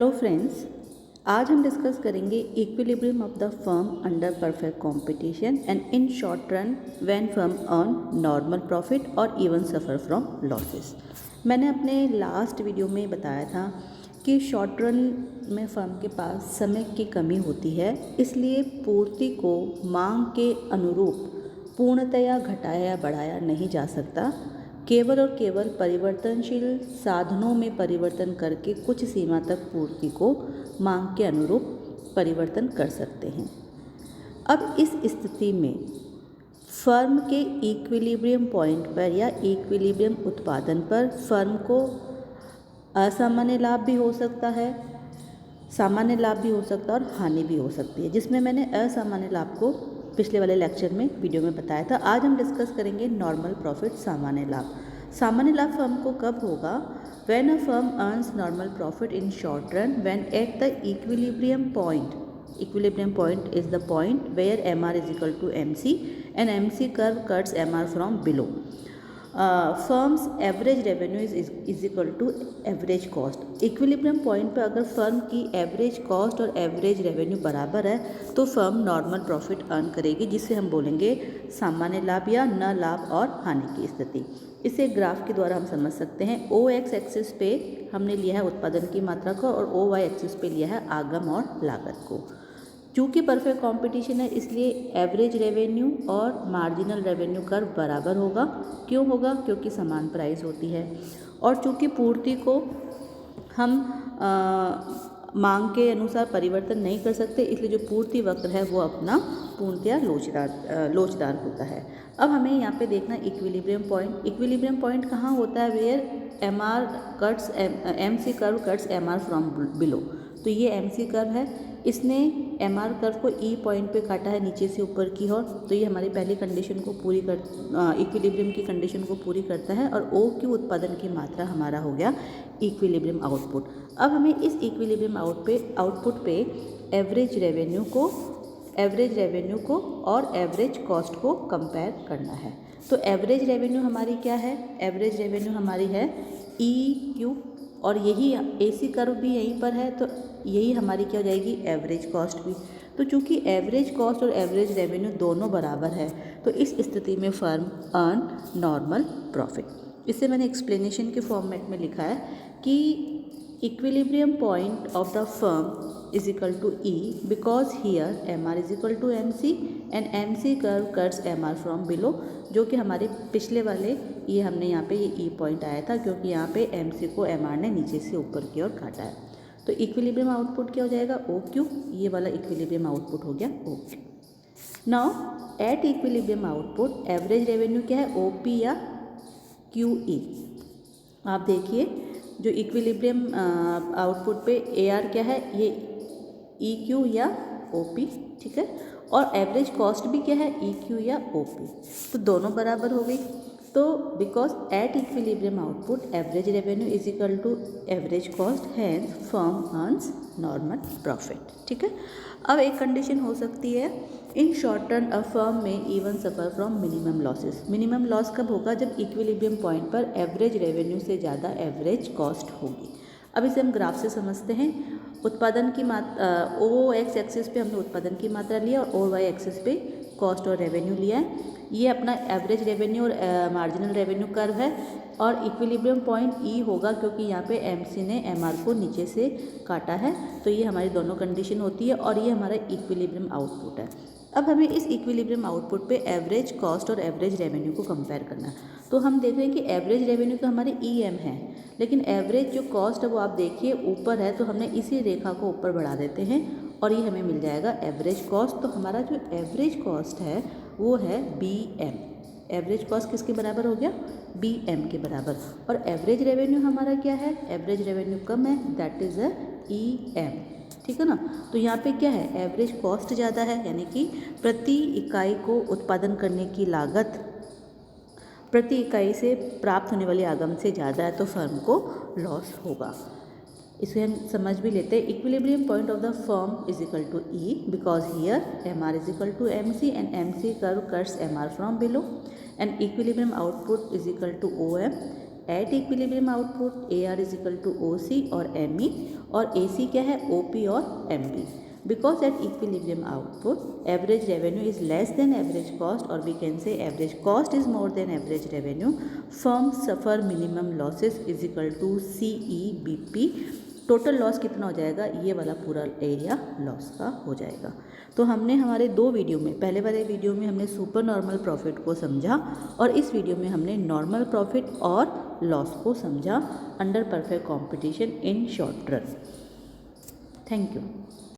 Hello friends, आज हम discuss करेंगे equilibrium of the firm under perfect competition and in short run when firm earn normal profit और even suffer from losses. मैंने अपने last video में बताया था कि शॉर्ट रन में फर्म के पास समय की कमी होती है, इसलिए पूर्ति को मांग के अनुरूप पूर्णतया घटाया या बढ़ाया नहीं जा सकता। केवल और केवल परिवर्तनशील साधनों में परिवर्तन करके कुछ सीमा तक पूर्ति को मांग के अनुरूप परिवर्तन कर सकते हैं। अब इस स्थिति में फर्म के इक्विलिब्रियम पॉइंट पर या इक्विलिब्रियम उत्पादन पर फर्म को असामान्य लाभ भी हो सकता है, सामान्य लाभ भी हो सकता है और हानि भी हो सकती है, जिसमें मैंने असामान्य लाभ को पिछले वाले लेक्चर में वीडियो में बताया था। आज हम डिस्कस करेंगे नॉर्मल प्रॉफिट, सामान्य लाभ। सामान्य लाभ फर्म को कब होगा? When a firm earns normal profit in short run when at the equilibrium point. Equilibrium point is the point where MR is equal to MC and MC curve cuts MR from below. Firm's average revenue is equal to average cost. Equilibrium point पर अगर firm की average cost और average revenue बराबर है तो firm normal profit earn करेगी, जिसे हम बोलेंगे सामान्य लाभ या न लाभ और हानि की स्थिति। इसे ग्राफ के द्वारा हम समझ सकते हैं। ओ एक्स एक्सिस पे हमने लिया है उत्पादन की मात्रा को और ओ वाई एक्सिस पे लिया है आगम और लागत को। चूँकि परफेक्ट कंपटीशन है, इसलिए एवरेज रेवेन्यू और मार्जिनल रेवेन्यू कर्व बराबर होगा। क्यों होगा? क्योंकि समान प्राइस होती है। और चूँकि पूर्ति को हम मांग के अनुसार परिवर्तन नहीं कर सकते, इसलिए जो पूर्ति वक्र है वो अपना पूर्णतया लोचदार होता है। अब हमें यहाँ पे देखना इक्विलिब्रियम पॉइंट। इक्विलिब्रियम पॉइंट कहाँ होता है? Where M R cuts M C curve cuts M R from below. तो ये एम सी कर्व है, इसने एम आर कर्व को ई पॉइंट पे काटा है नीचे से ऊपर की ओर। तो ये हमारी पहली कंडीशन को पूरी कर इक्विलिब्रियम की कंडीशन को पूरी करता है और ओ क्यू उत्पादन की मात्रा हमारा हो गया इक्विलिब्रियम आउटपुट। अब हमें इस इक्विलिब्रियम आउटपुट पे एवरेज रेवेन्यू को और एवरेज कॉस्ट को कंपेयर करना है। तो एवरेज रेवेन्यू हमारी क्या है? एवरेज रेवेन्यू हमारी है ई क्यू, और यही ए सी कर्व भी यहीं पर है, तो यही हमारी क्या हो जाएगी? एवरेज कॉस्ट भी। तो चूँकि एवरेज कॉस्ट और एवरेज रेवेन्यू दोनों बराबर है, तो इस स्थिति में फर्म अर्न नॉर्मल प्रॉफिट। इसे मैंने एक्सप्लेनेशन के फॉर्मेट में लिखा है कि equilibrium point of the firm is equal to E because here MR is equal to MC and MC curve cuts MR from below, जो कि हमारे पिछले वाले ये हमने यहाँ पे ये E पॉइंट आया था, क्योंकि यहाँ पे MC को MR ने नीचे से ऊपर की ओर काटा है। तो इक्विलिब्रियम आउटपुट क्या हो जाएगा? OQ। ये वाला इक्विलिब्रियम आउटपुट हो गया OQ। Now at equilibrium output average revenue क्या है? OP या QE। आप देखिए जो इक्विलिब्रियम आउटपुट पे AR क्या है? ये EQ या OP, ठीक है। और एवरेज कॉस्ट भी क्या है? EQ या OP। तो दोनों बराबर हो गई। तो because at equilibrium output average revenue is equal to average cost, hence firm earns normal profit, ठीक है। अब एक कंडीशन हो सकती है in short run a firm में even suffer from minimum losses. Minimum loss कब होगा? जब इक्विलिब्रियम पॉइंट पर एवरेज रेवेन्यू से ज़्यादा एवरेज कॉस्ट होगी। अब इसे हम ग्राफ से समझते हैं। उत्पादन की मात्रा ओ एक्स एक्सिस पे हमने उत्पादन की मात्रा लिया और ओ वाई एक्सिस पे कॉस्ट और रेवेन्यू लिया है। ये अपना एवरेज रेवेन्यू और मार्जिनल रेवेन्यू कर्व है और इक्विलिब्रियम पॉइंट ई होगा, क्योंकि यहाँ पे एमसी ने एमआर को नीचे से काटा है। तो ये हमारी दोनों कंडीशन होती है और ये हमारा इक्विलिब्रियम आउटपुट है। अब हमें इस इक्विलिब्रियम आउटपुट पे एवरेज कॉस्ट और एवरेज रेवेन्यू को कंपेयर करना है। तो हम देख रहे हैं कि एवरेज रेवेन्यू तो हमारे EM है, लेकिन एवरेज जो कॉस्ट है वो आप देखिए ऊपर है, तो हमने इसी रेखा को ऊपर बढ़ा देते हैं और ये हमें मिल जाएगा एवरेज कॉस्ट। तो हमारा जो एवरेज कॉस्ट है वो है BM। एवरेज कॉस्ट किसके बराबर हो गया? BM के बराबर। और एवरेज रेवेन्यू हमारा क्या है? एवरेज रेवेन्यू कम है, दैट इज़ अ EM, ठीक है ना। तो यहाँ पे क्या है? एवरेज कॉस्ट ज़्यादा है, यानी कि प्रति इकाई को उत्पादन करने की लागत प्रति इकाई से प्राप्त होने वाली आगम से ज़्यादा है, तो फर्म को लॉस होगा। इसे हम समझ भी लेते हैं। Equilibrium point of the firm is equal to E because here MR is equal to MC and MC curve cuts MR from below and equilibrium output is equal to OM at equilibrium output A R is equal to O C और M E, और A C क्या है, O P और M B. Because at equilibrium output, average revenue is less than average cost, or we can say average cost is more than average revenue. Firms suffer minimum losses is equal to CEBP. Total loss कितना हो जाएगा, ये वाला पूरा area loss का हो जाएगा। तो हमने हमारे दो वीडियो में, पहले वाले वीडियो में हमने सुपर नॉर्मल प्रॉफिट को समझा, और इस वीडियो में हमने नॉर्मल प्रॉफिट और लॉस को समझा under perfect competition in short run. Thank you.